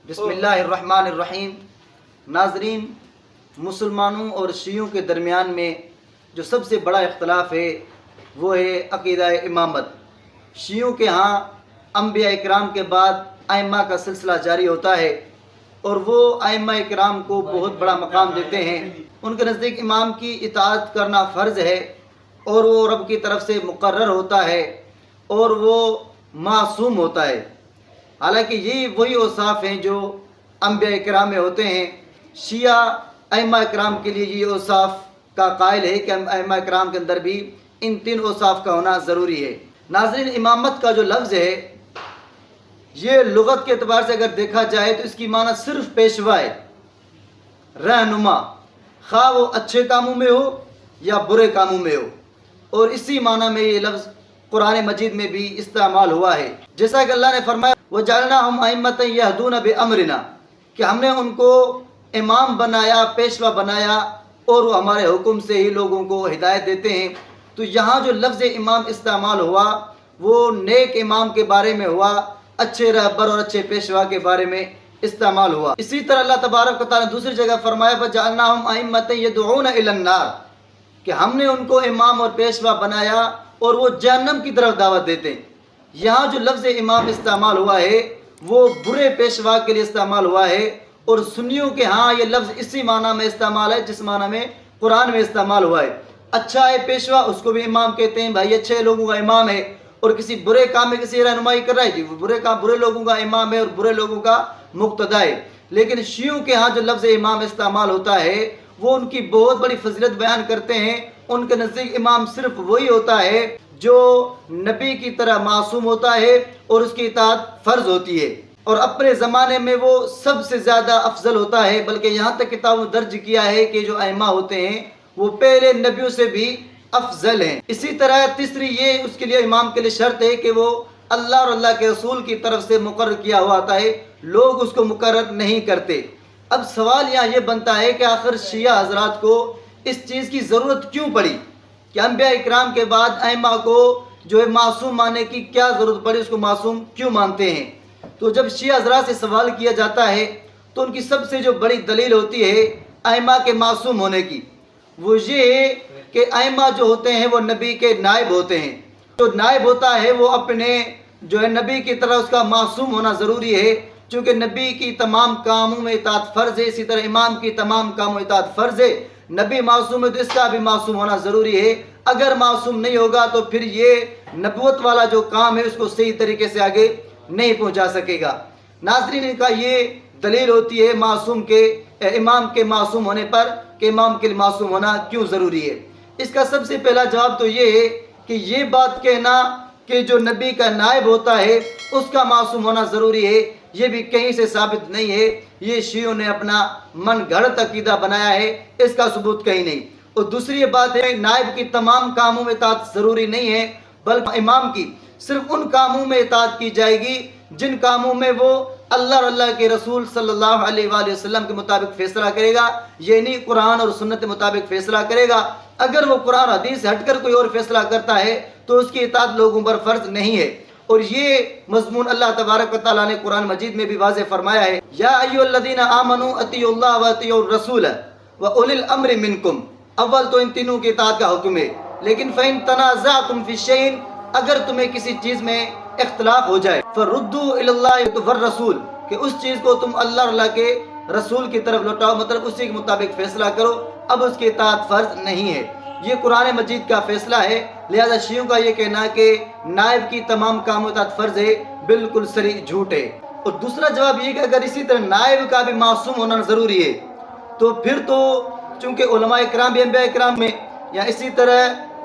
بسم اللہ الرحمن الرحیم۔ ناظرین، مسلمانوں اور شیعوں کے درمیان میں جو سب سے بڑا اختلاف ہے وہ ہے عقیدہ امامت۔ شیعوں کے ہاں انبیاء اکرام کے بعد ائمہ کا سلسلہ جاری ہوتا ہے اور وہ ائمہ اکرام کو بہت بڑا مقام دیتے ہیں۔ ان کے نزدیک امام کی اطاعت کرنا فرض ہے اور وہ رب کی طرف سے مقرر ہوتا ہے اور وہ معصوم ہوتا ہے۔ حالانکہ یہ وہی اوصاف ہیں جو انبیاء اکرام میں ہوتے ہیں۔ شیعہ ائمہ اکرام کے لیے یہ اوصاف کا قائل ہے کہ ائمہ اکرام کے اندر بھی ان تین اوصاف کا ہونا ضروری ہے۔ ناظرین، امامت کا جو لفظ ہے یہ لغت کے اعتبار سے اگر دیکھا جائے تو اس کی معنی صرف پیشوا ہے، رہنما، خواہ وہ اچھے کاموں میں ہو یا برے کاموں میں ہو، اور اسی معنی میں یہ لفظ قرآن مجید میں بھی استعمال ہوا ہے۔ جیسا کہ اللہ نے فرمایا وَجَعَلْنَاهُمْ أَئِمَّةً يَهْدُونَ بِأَمْرِنَا، کہ ہم نے ان کو امام بنایا، پیشوا بنایا اور وہ ہمارے حکم سے ہی لوگوں کو ہدایت دیتے ہیں۔ تو یہاں جو لفظ امام استعمال ہوا وہ نیک امام کے بارے میں ہوا، اچھے رہبر اور اچھے پیشوا کے بارے میں استعمال ہوا۔ اسی طرح اللہ تبارک و تعالیٰ نے دوسری جگہ فرمایا وَجَعَلْنَاهُمْ أَئِمَّةً يَدْعُونَ إِلَى النَّارِ، کہ ہم نے ان کو امام اور پیشوا بنایا اور وہ جہنم کی طرف دعوت دیتے ہیں۔ یہاں جو لفظ امام استعمال ہوا ہے وہ برے پیشوا کے لیے استعمال ہوا ہے، اور سنیوں کے ہاں یہ لفظ اسی معنی میں استعمال ہے جس معنی میں قرآن میں استعمال ہوا ہے۔ اچھا ہے پیشوا، اس کو بھی امام کہتے ہیں، بھائی اچھے لوگوں کا امام ہے، اور کسی برے کام میں کسی رہنمائی کر رہا ہے جی وہ برے لوگوں کا امام ہے اور برے لوگوں کا مقتدا ہے۔ لیکن شیعوں کے ہاں جو لفظ امام استعمال ہوتا ہے وہ ان کی بہت بڑی فضیلت بیان کرتے ہیں۔ ان کے نزدیک امام صرف وہی ہوتا ہے جو نبی کی طرح معصوم ہوتا ہے اور اس کی اطاعت فرض ہوتی ہے، اور اپنے زمانے میں وہ سب سے زیادہ افضل ہوتا ہے، بلکہ یہاں تک کتابوں میں درج کیا ہے کہ جو ائمہ ہوتے ہیں وہ پہلے نبیوں سے بھی افضل ہیں۔ اسی طرح تیسری یہ اس کے لیے امام کے لیے شرط ہے کہ وہ اللہ اور اللہ کے رسول کی طرف سے مقرر کیا ہوا آتا ہے، لوگ اس کو مقرر نہیں کرتے۔ اب سوال یہاں یہ بنتا ہے کہ آخر شیعہ حضرات کو اس چیز کی ضرورت کیوں پڑی کہ انبیاء اکرام کے بعد ائمہ کو جو ہے معصوم ماننے کی کیا ضرورت پڑی، اس کو معصوم کیوں مانتے ہیں؟ تو جب شیعہ حضرات سے سوال کیا جاتا ہے تو ان کی سب سے جو بڑی دلیل ہوتی ہے ائمہ کے معصوم ہونے کی، وہ یہ ہے کہ ائمہ جو ہوتے ہیں وہ نبی کے نائب ہوتے ہیں۔ جو نائب ہوتا ہے وہ اپنے جو ہے نبی کی طرح اس کا معصوم ہونا ضروری ہے، چونکہ نبی کی تمام کاموں میں اطاعت فرض ہے، اسی طرح امام کی تمام کاموں میں اطاعت فرض ہے۔ نبی معصوم ہے تو اس کا بھی معصوم ہونا ضروری ہے۔ اگر معصوم نہیں ہوگا تو پھر یہ نبوت والا جو کام ہے اس کو صحیح طریقے سے آگے نہیں پہنچا سکے گا۔ ناظرین، ان کا یہ دلیل ہوتی ہے معصوم کے امام کے معصوم ہونے پر کہ امام کے لیے معصوم ہونا کیوں ضروری ہے۔ اس کا سب سے پہلا جواب تو یہ ہے کہ یہ بات کہنا کہ جو نبی کا نائب ہوتا ہے اس کا معصوم ہونا ضروری ہے یہ بھی کہیں سے ثابت نہیں ہے، یہ شیعوں نے اپنا من گھڑت عقیدہ بنایا ہے، اس کا ثبوت کہیں نہیں۔ اور دوسری بات ہے نائب کی تمام کاموں میں اطاعت ضروری نہیں ہے، بلکہ امام کی صرف ان کاموں میں اطاعت کی جائے گی جن کاموں میں وہ اللہ اور اللہ کے رسول صلی اللہ علیہ وآلہ وسلم کے مطابق فیصلہ کرے گا، یعنی قرآن اور سنت کے مطابق فیصلہ کرے گا۔ اگر وہ قرآن حدیث سے ہٹ کر کوئی اور فیصلہ کرتا ہے تو اس کی اطاعت لوگوں پر فرض نہیں ہے، اور یہ مضمون اللہ تبارک و تعالیٰ نے قرآن مجید میں بھی واضح فرمایا ہے یا ایھا الذین آمنوا اطیعوا اللہ واطیعوا الرسول واولی الامر منکم۔ اول تو ان تینوں کی اطاعت کا حکم ہے، لیکن فإن تنازعتم فی شیء، اگر تمہیں کسی چیز میں اختلاف ہو جائے فردوا الی اللہ والرسول، کہ اس چیز کو تم اللہ اور اللہ کے رسول کی طرف لوٹاؤ، مطلب اسی کے مطابق فیصلہ کرو، اب اس کی اطاعت فرض نہیں ہے۔ یہ قرآن مجید کا فیصلہ ہے، لہذا شیعوں کا یہ کہنا ہے کہ نائب کی تمام کاموں اطاعت فرض ہے بالکل صریح جھوٹ ہے۔ اور دوسرا جواب یہ کہ اگر اسی طرح نائب کا بھی معصوم ہونا ضروری ہے تو پھر تو چونکہ علماء اکرام بھی انبیاء اکرام میں، یا اسی طرح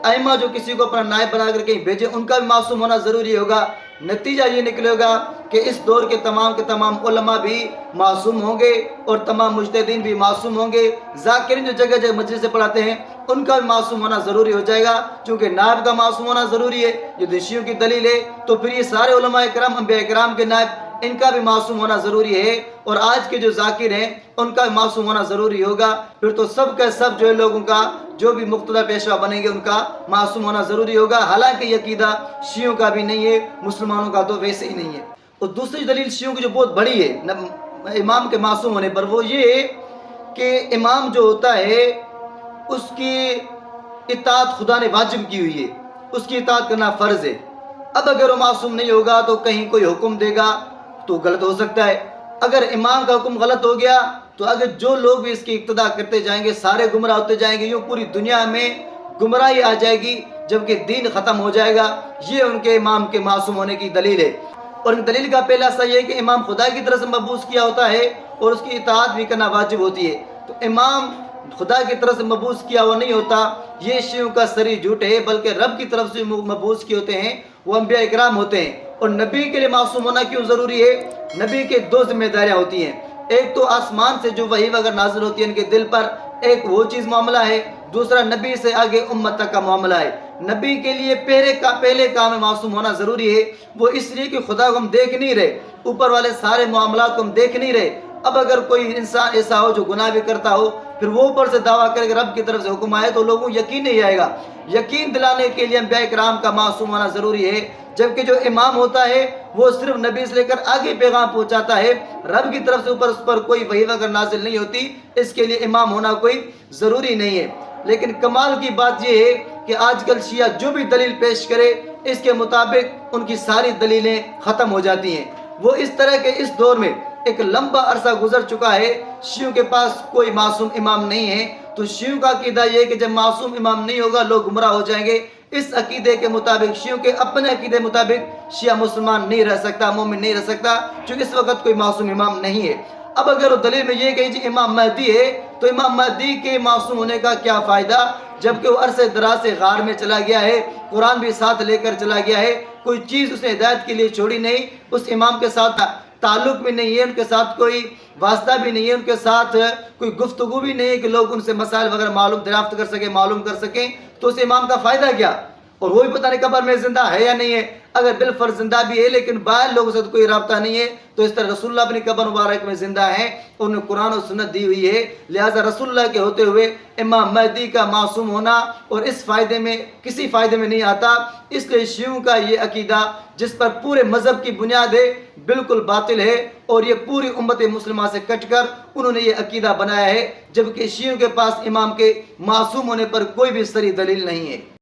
ائمہ جو کسی کو اپنا نائب بنا کر کہیں بھیجے ان کا بھی معصوم ہونا ضروری ہوگا۔ نتیجہ یہ نکلے گا کہ اس دور کے تمام علماء بھی معصوم ہوں گے اور تمام مجتہدین بھی معصوم ہوں گے۔ ذاکرین جو جگہ جگہ مجلس سے پڑھاتے ہیں ان کا بھی معصوم ہونا ضروری ہو جائے گا، چونکہ نائب کا معصوم ہونا ضروری ہے، یہ شیعوں کی دلیل ہے، تو پھر یہ سارے علماء اکرام انبیاء اکرام کے نائب ان کا بھی معصوم ہونا ضروری ہے، اور آج کے جو ذاکر ہیں ان کا بھی معصوم ہونا ضروری ہوگا۔ پھر تو سب کا سب جو ہے لوگوں کا جو بھی مقتدی پیشوا بنیں گے ان کا معصوم ہونا ضروری ہوگا، حالانکہ یہ عقیدہ شیعوں کا بھی نہیں ہے، مسلمانوں کا تو ویسے ہی نہیں ہے۔ اور دوسری دلیل شیعوں کی جو بہت بڑی ہے امام کے معصوم ہونے پر، وہ یہ کہ امام جو ہوتا ہے اس کی اطاعت خدا نے واجب کی ہوئی ہے، اس کی اطاعت کرنا فرض ہے۔ اب اگر وہ معصوم نہیں ہوگا تو کہیں کوئی حکم دے گا تو غلط ہو سکتا ہے۔ اگر امام کا حکم غلط ہو گیا تو اگر جو لوگ بھی اس کی اقتدا کرتے جائیں گے سارے گمراہ ہوتے جائیں گے، یوں پوری دنیا میں گمراہی آ جائے گی جبکہ دین ختم ہو جائے گا۔ یہ ان کے امام کے معصوم ہونے کی دلیل ہے۔ اور ان دلیل کا پہلا حصہ یہ ہے کہ امام خدا کی طرف سے مبعوث کیا ہوتا ہے اور اس کی اطاعت بھی کرنا واجب ہوتی ہے۔ تو امام خدا کی طرف سے مبعوث کیا ہوا نہیں ہوتا، یہ شیعوں کا سری جھوٹ ہے، بلکہ رب کی طرف سے مبعوث کیے ہوتے ہیں، وہ انبیاء اکرام ہوتے ہیں۔ اور نبی کے لیے معصوم ہونا کیوں ضروری ہے؟ نبی کے دو ذمہ داریاں ہوتی ہیں، ایک تو آسمان سے جو وحی وغیرہ نازل ہوتی ہے ان کے دل پر، ایک وہ چیز معاملہ ہے، دوسرا نبی سے آگے امت تک کا معاملہ ہے۔ نبی کے لیے پہلے کام میں معصوم ہونا ضروری ہے، وہ اس لیے کہ خدا کو ہم دیکھ نہیں رہے، اوپر والے سارے معاملات کو ہم دیکھ نہیں رہے۔ اب اگر کوئی انسان ایسا ہو جو گناہ بھی کرتا ہو، پھر وہ اوپر سے دعویٰ کرے کہ رب کی طرف سے حکم آئے تو لوگوں کو یقین نہیں آئے گا۔ یقین دلانے کے لیے انبیاء کرام کا معصوم ہونا ضروری ہے، جبکہ جو امام ہوتا ہے وہ صرف نبی سے لے کر آگے پیغام پہنچاتا ہے، رب کی طرف سے اوپر اس پر کوئی وحی وغیرہ نازل نہیں ہوتی، اس کے لیے امام ہونا کوئی ضروری نہیں ہے۔ لیکن کمال کی بات یہ ہے کہ آج کل شیعہ جو بھی دلیل پیش کرے اس کے مطابق ان کی ساری دلیلیں ختم ہو جاتی ہیں۔ وہ اس طرح کے اس دور میں ایک لمبا عرصہ گزر چکا ہے، شیعوں کے پاس کوئی معصوم امام نہیں ہے، تو شیعوں کا عقیدہ یہ ہے کہ جب معصوم امام نہیں ہوگا لوگ گمراہ ہو جائیں گے۔ اس عقیدے کے مطابق، شیعوں کے اپنے عقیدے مطابق، شیعہ مسلمان نہیں رہ سکتا، مومن نہیں رہ سکتا، چونکہ اس وقت کوئی معصوم امام نہیں ہے۔ اب اگر وہ دلیل میں یہ کہیں جی امام مہدی ہے تو امام مہدی کے معصوم ہونے کا کیا فائدہ، جبکہ وہ عرصے دراز سے غار میں چلا گیا ہے، قرآن بھی ساتھ لے کر چلا گیا ہے، کوئی چیز اس نے ہدایت کے لیے چھوڑی نہیں، اس امام کے ساتھ تعلق بھی نہیں ہے، ان کے ساتھ کوئی واسطہ بھی نہیں ہے، ان کے ساتھ کوئی گفتگو بھی نہیں ہے کہ لوگ ان سے مسائل وغیرہ دریافت کر سکیں، معلوم کر سکیں، تو اس امام کا فائدہ کیا؟ اور وہ بھی پتہ نہیں قبر میں زندہ ہے یا نہیں ہے۔ اگر بالفرض زندہ بھی ہے لیکن باہر لوگوں سے کوئی رابطہ نہیں ہے، تو اس طرح رسول اللہ اپنی قبر مبارک میں زندہ ہیں، انہوں نے قرآن و سنت دی ہوئی ہے، لہٰذا رسول اللہ کے ہوتے ہوئے امام مہدی کا معصوم ہونا اور اس فائدے میں کسی فائدے میں نہیں آتا۔ اس لیے شیعوں کا یہ عقیدہ جس پر پورے مذہب کی بنیاد ہے بالکل باطل ہے، اور یہ پوری امت مسلمہ سے کٹ کر انہوں نے یہ عقیدہ بنایا ہے، جبکہ شیعوں کے پاس امام کے معصوم ہونے پر کوئی بھی صریح دلیل نہیں ہے۔